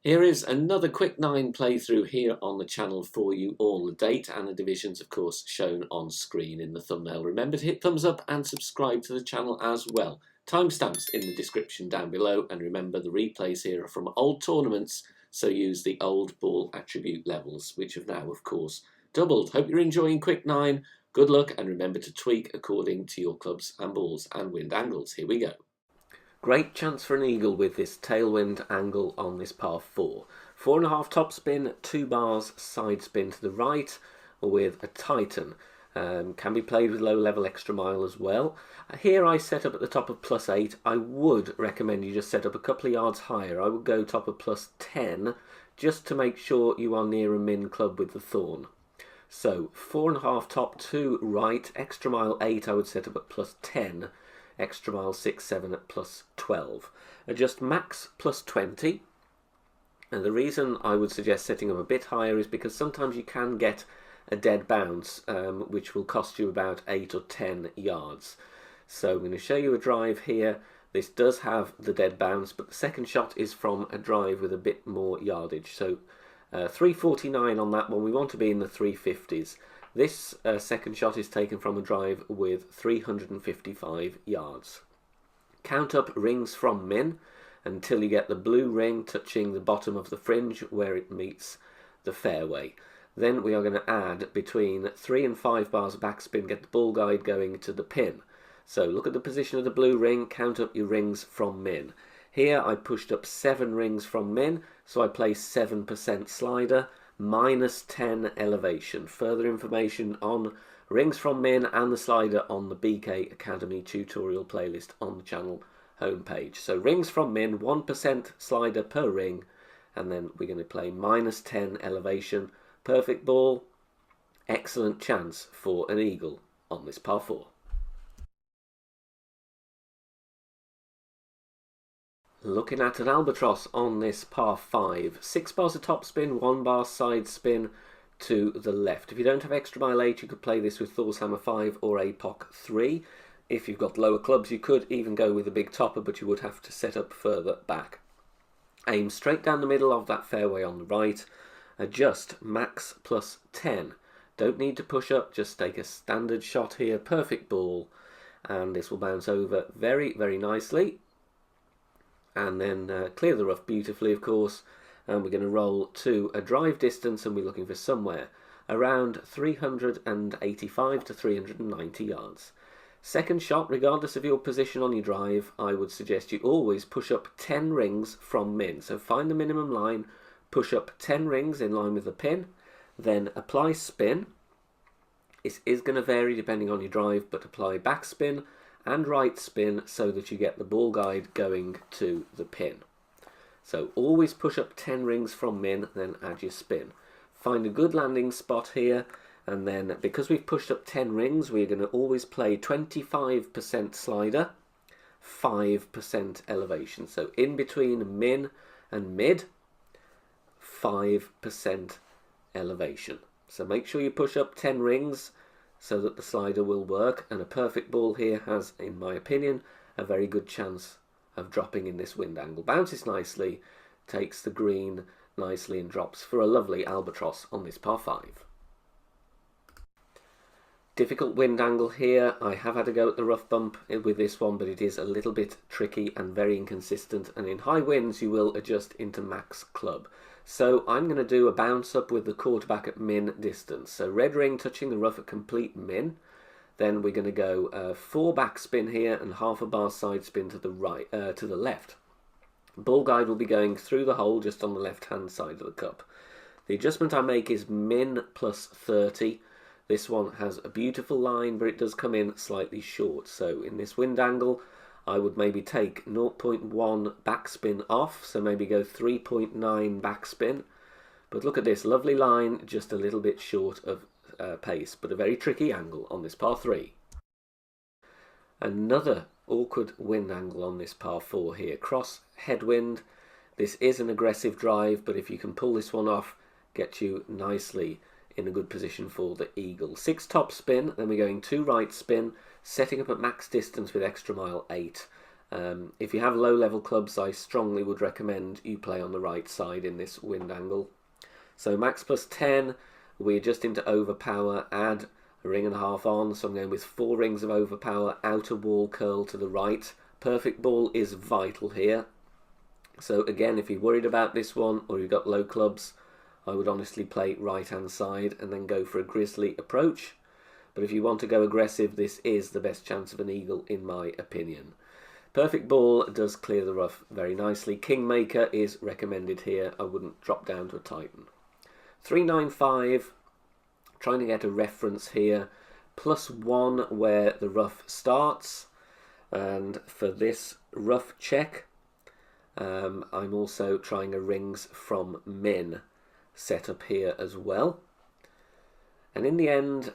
Here is another quick 9 playthrough here on the channel for you all. The date and the divisions, of course, shown on screen in the thumbnail. Remember to hit thumbs up and subscribe to the channel as well. Timestamps in the description down below, and remember the replays here are from old tournaments, so use the old ball attribute levels, which have now, of course, doubled. Hope you're enjoying Quick 9. Good luck, and remember to tweak according to your clubs and balls and wind angles. Here we go. Great chance for an eagle with this tailwind angle on this par 4. 4.5 topspin, 2 bars side spin to the right with a Titan. Can be played with low level extra mile as well. Here I set up at the top of +8. I would recommend you just set up a couple of yards higher. I would go top of +10 just to make sure you are near a min club with the thorn. So 4.5 top, 2 right, extra mile 8 I would set up at +10. Extra mile 6, 7 at +12. Adjust max +20. And the reason I would suggest setting them a bit higher is because sometimes you can get a dead bounce, which will cost you about 8 or 10 yards. So I'm going to show you a drive here. This does have the dead bounce, but the second shot is from a drive with a bit more yardage. So 349 on that one. We want to be in the 350s. This second shot is taken from a drive with 355 yards. Count up rings from min until you get the blue ring touching the bottom of the fringe where it meets the fairway. Then we are going to add between 3 and 5 bars of backspin, get the ball guide going to the pin. So look at the position of the blue ring, count up your rings from min. Here I pushed up 7 rings from min, so I placed 7% slider. -10 elevation. Further information on rings from min and the slider on the BK Academy tutorial playlist on the channel homepage. So rings from min, 1% slider per ring, and then we're going to play -10 elevation. Perfect ball, excellent chance for an eagle on this par 4. Looking at an albatross on this par 5. 6 bars of topspin, 1 bar side spin to the left. If you don't have extra mile 8, you could play this with Thor's Hammer 5 or APOC 3. If you've got lower clubs, you could even go with a big topper, but you would have to set up further back. Aim straight down the middle of that fairway on the right. Adjust max +10. Don't need to push up, just take a standard shot here. Perfect ball, and this will bounce over very, very nicely. And then clear the rough beautifully, of course, and we're going to roll to a drive distance, and we're looking for somewhere around 385 to 390 yards. Second shot, regardless of your position on your drive, I would suggest you always push up 10 rings from min. So find the minimum line, push up 10 rings in line with the pin, then apply spin. It is going to vary depending on your drive, but apply backspin and right spin so that you get the ball guide going to the pin. So always push up 10 rings from min, then add your spin. Find a good landing spot here, and then because we've pushed up 10 rings, we're going to always play 25% slider, 5% elevation. So in between min and mid, 5% elevation. So make sure you push up 10 rings so that the slider will work, and a perfect ball here has, in my opinion, a very good chance of dropping in this wind angle. Bounces nicely, takes the green nicely, and drops for a lovely albatross on this par 5. Difficult wind angle here. I have had to go at the rough bump with this one, but it is a little bit tricky and very inconsistent, and in high winds you will adjust into max club. So I'm going to do a bounce up with the quarterback at min distance. So red ring touching the rough at complete min. Then we're going to go 4 back spin here and half a bar side spin to the right, to the left. Ball guide will be going through the hole just on the left hand side of the cup. The adjustment I make is min +30. This one has a beautiful line, but it does come in slightly short. So in this wind angle, I would maybe take 0.1 backspin off, so maybe go 3.9 backspin. But look at this lovely line, just a little bit short of pace, but a very tricky angle on this par 3. Another awkward wind angle on this par 4 here. Cross headwind. This is an aggressive drive, but if you can pull this one off, get you nicely in a good position for the eagle. 6 top spin, then we're going 2 right spin, setting up at max distance with extra mile 8. If you have low level clubs, I strongly would recommend you play on the right side in this wind angle. So max plus 10, we adjust into overpower, add a ring and a half on, so I'm going with 4 rings of overpower, outer wall curl to the right. Perfect ball is vital here. So again, if you're worried about this one or you've got low clubs, I would honestly play right hand side and then go for a grizzly approach. But if you want to go aggressive, this is the best chance of an eagle in my opinion. Perfect ball does clear the rough very nicely. Kingmaker is recommended here. I wouldn't drop down to a Titan. 395, trying to get a reference here. +1 where the rough starts. And for this rough check, I'm also trying a rings from min set up here as well. And in the end,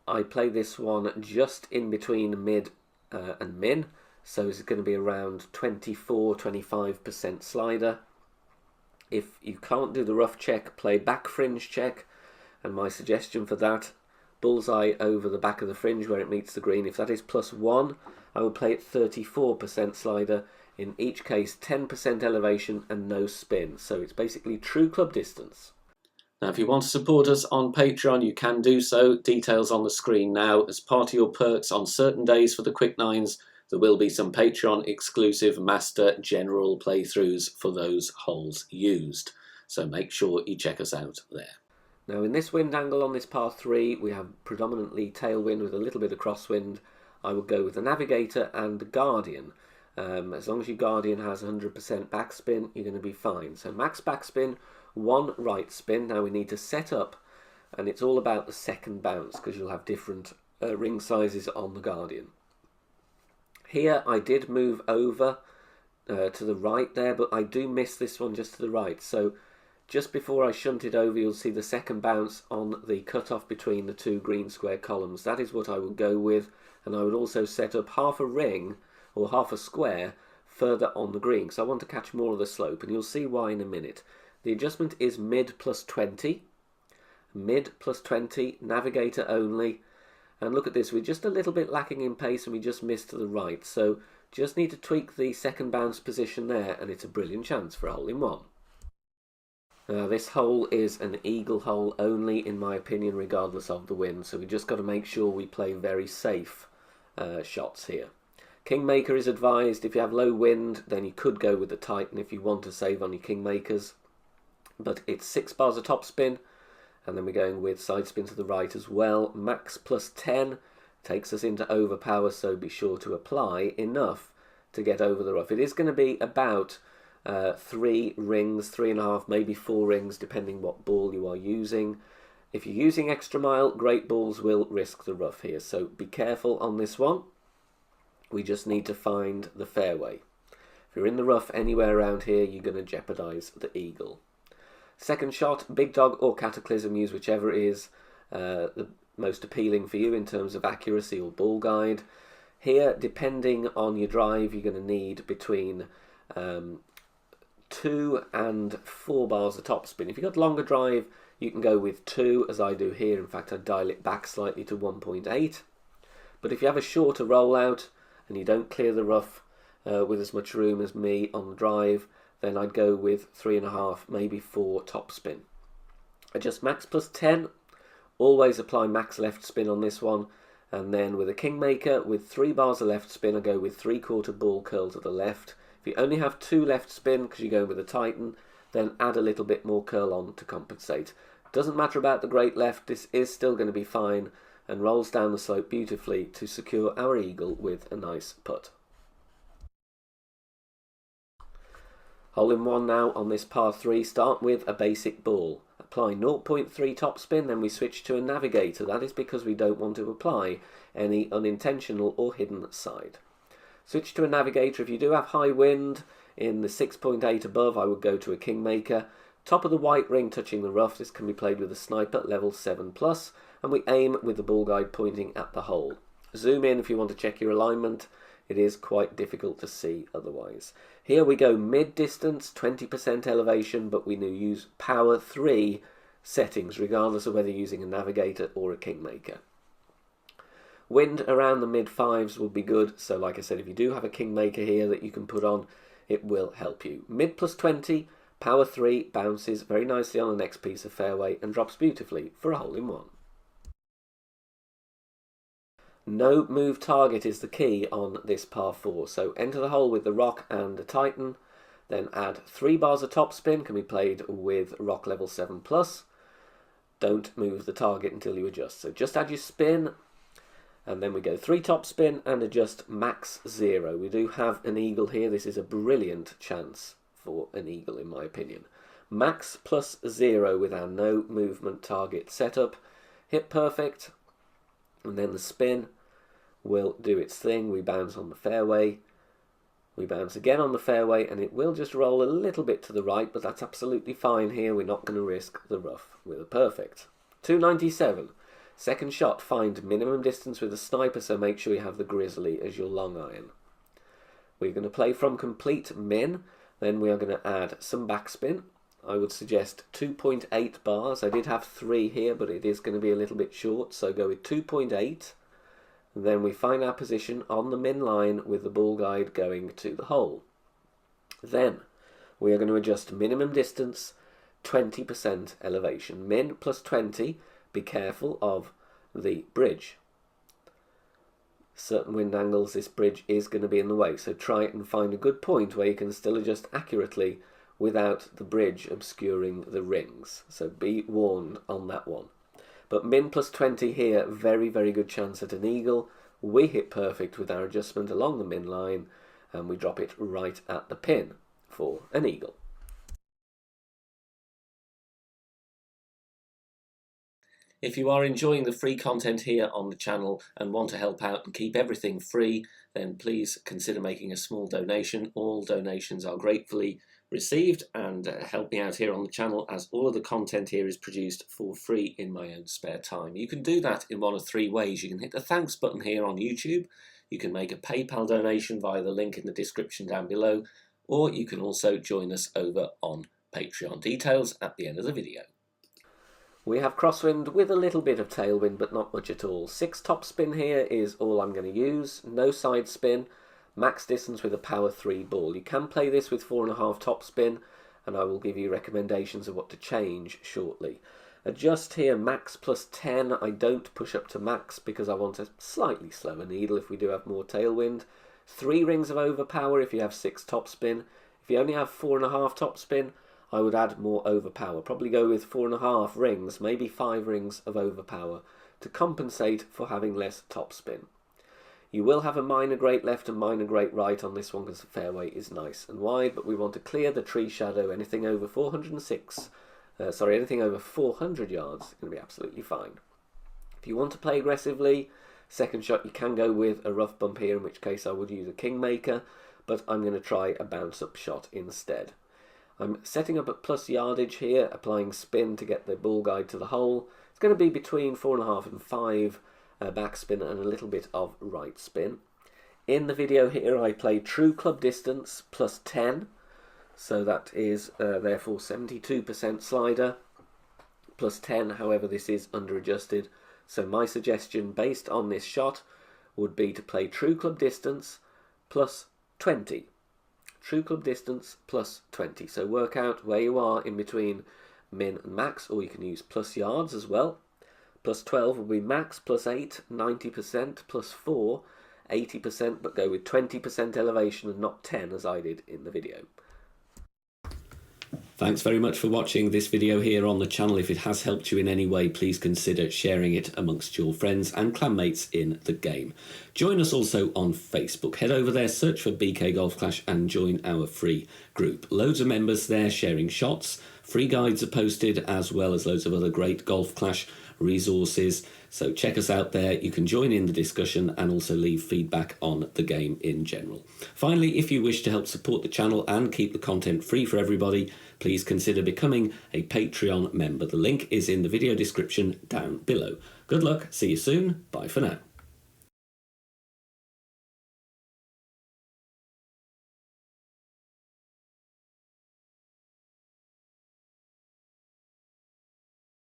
I play this one just in between mid and min. So it's going to be around 24-25% slider. If you can't do the rough check, play back fringe check. And my suggestion for that, bullseye over the back of the fringe where it meets the green. If that is +1, I will play it 34% slider. In each case, 10% elevation and no spin. So it's basically true club distance. Now, if you want to support us on Patreon, you can do so. Details on the screen now. As part of your perks on certain days for the Quick Nines, there will be some Patreon exclusive Master General playthroughs for those holes used. So make sure you check us out there. Now in this wind angle on this par 3, we have predominantly tailwind with a little bit of crosswind. I would go with the Navigator and the Guardian. As long as your Guardian has 100% backspin, you're going to be fine. So max backspin, 1 right spin. Now we need to set up, and it's all about the second bounce because you'll have different ring sizes on the Guardian. Here I did move over to the right there, but I do miss this one just to the right. So just before I shunt it over, you'll see the second bounce on the cutoff between the 2 green square columns. That is what I would go with, and I would also set up half a ring or half a square further on the green, so I want to catch more of the slope, and you'll see why in a minute. The adjustment is mid +20, mid +20, Navigator only. And look at this, we're just a little bit lacking in pace and we just missed to the right. So just need to tweak the second bounce position there and it's a brilliant chance for a hole in one. Now this hole is an eagle hole only in my opinion regardless of the wind. So we just got to make sure we play very safe shots here. Kingmaker is advised. If you have low wind then you could go with the Titan if you want to save on your Kingmakers. But it's 6 bars of topspin. And then we're going with side spin to the right as well. Max +10 takes us into overpower, so be sure to apply enough to get over the rough. It is going to be about 3 rings, 3.5, maybe 4 rings, depending what ball you are using. If you're using extra mile, great balls will risk the rough here, so be careful on this one. We just need to find the fairway. If you're in the rough anywhere around here, you're going to jeopardize the eagle. Second shot, Big Dog or Cataclysm, use whichever is the most appealing for you in terms of accuracy or ball guide. Here, depending on your drive, you're going to need between 2 and 4 bars of topspin. If you've got longer drive, you can go with 2, as I do here. In fact, I dial it back slightly to 1.8. But if you have a shorter rollout and you don't clear the rough with as much room as me on the drive, then I'd go with 3.5, maybe 4 topspin. Adjust max +10. Always apply max left spin on this one. And then with a Kingmaker, with 3 bars of left spin, I go with 3/4 ball curl to the left. If you only have 2 left spin, because you're going with a Titan, then add a little bit more curl on to compensate. Doesn't matter about the great left, this is still going to be fine and rolls down the slope beautifully to secure our eagle with a nice putt. Hole in one now on this par 3. Start with a basic ball. Apply 0.3 topspin, then we switch to a Navigator. That is because we don't want to apply any unintentional or hidden side. Switch to a Navigator. If you do have high wind in the 6.8 above, I would go to a Kingmaker. Top of the white ring touching the rough. This can be played with a sniper level 7+, and we aim with the ball guide pointing at the hole. Zoom in if you want to check your alignment. It is quite difficult to see otherwise. Here we go mid-distance, 20% elevation, but we use power 3 settings, regardless of whether you're using a Navigator or a Kingmaker. Wind around the mid-5s will be good, so like I said, if you do have a kingmaker here that you can put on, it will help you. Mid plus 20, power 3, bounces very nicely on the next piece of fairway and drops beautifully for a hole-in-one. No move target is the key on this par 4, so enter the hole with the rock and the Titan, then add 3 bars of topspin, can be played with rock level 7+. Don't move the target until you adjust, so just add your spin, and then we go 3 topspin and adjust max 0. We do have an eagle here. This is a brilliant chance for an eagle in my opinion. Max plus 0 with our no movement target setup. Hit perfect, and then the spin will do its thing. We bounce on the fairway, we bounce again on the fairway, and it will just roll a little bit to the right, but that's absolutely fine here. We're not going to risk the rough with a perfect. 297. Second shot, find minimum distance with a sniper, so make sure you have the grizzly as your long iron. We're going to play from complete min, then we are going to add some backspin. I would suggest 2.8 bars. I did have 3 here, but it is going to be a little bit short, so go with 2.8. Then we find our position on the min line with the ball guide going to the hole. Then we are going to adjust minimum distance, 20% elevation. Min plus 20, be careful of the bridge. Certain wind angles, this bridge is going to be in the way, so try and find a good point where you can still adjust accurately without the bridge obscuring the rings. So be warned on that one. But min plus 20 here, very, very good chance at an eagle. We hit perfect with our adjustment along the min line, and we drop it right at the pin for an eagle. If you are enjoying the free content here on the channel and want to help out and keep everything free, then please consider making a small donation. All donations are gratefully received and help me out here on the channel, as all of the content here is produced for free in my own spare time. You can do that in one of 3 ways. You can hit the thanks button here on YouTube, you can make a PayPal donation via the link in the description down below, or you can also join us over on Patreon. Details at the end of the video. We have crosswind with a little bit of tailwind, but not much at all. 6 topspin here is all I'm going to use. No side spin. Max distance with a power 3 ball. You can play this with 4.5 topspin, and I will give you recommendations of what to change shortly. Adjust here max plus 10. I don't push up to max because I want a slightly slower needle if we do have more tailwind. 3 rings of overpower if you have 6 topspin. If you only have 4.5 topspin, I would add more overpower. Probably go with 4.5 rings, maybe 5 rings of overpower to compensate for having less topspin. You will have a minor great left and minor great right on this one because the fairway is nice and wide, but we want to clear the tree shadow. Anything over 400 yards is going to be absolutely fine. If you want to play aggressively, second shot you can go with a rough bump here, in which case I would use a kingmaker, but I'm going to try a bounce up shot instead. I'm setting up at plus yardage here, applying spin to get the ball guide to the hole. It's going to be between 4.5 and 5 backspin and a little bit of right spin. In the video here I play true club distance plus 10, so that is therefore 72% slider. Plus 10, however, this is under adjusted, so my suggestion based on this shot would be to play true club distance plus 20. True club distance plus 20. So work out where you are in between min and max, or you can use plus yards as well. Plus 12 will be max, plus 8, 90%, plus 4, 80%, but go with 20% elevation and not 10 as I did in the video. Thanks very much for watching this video here on the channel. If it has helped you in any way, please consider sharing it amongst your friends and clanmates in the game. Join us also on Facebook. Head over there, search for BK Golf Clash and join our free group. Loads of members there sharing shots. Free guides are posted, as well as loads of other great Golf Clash resources. So check us out there. You can join in the discussion and also leave feedback on the game in general. Finally, if you wish to help support the channel and keep the content free for everybody, please consider becoming a Patreon member. The link is in the video description down below. Good luck, see you soon, bye for now.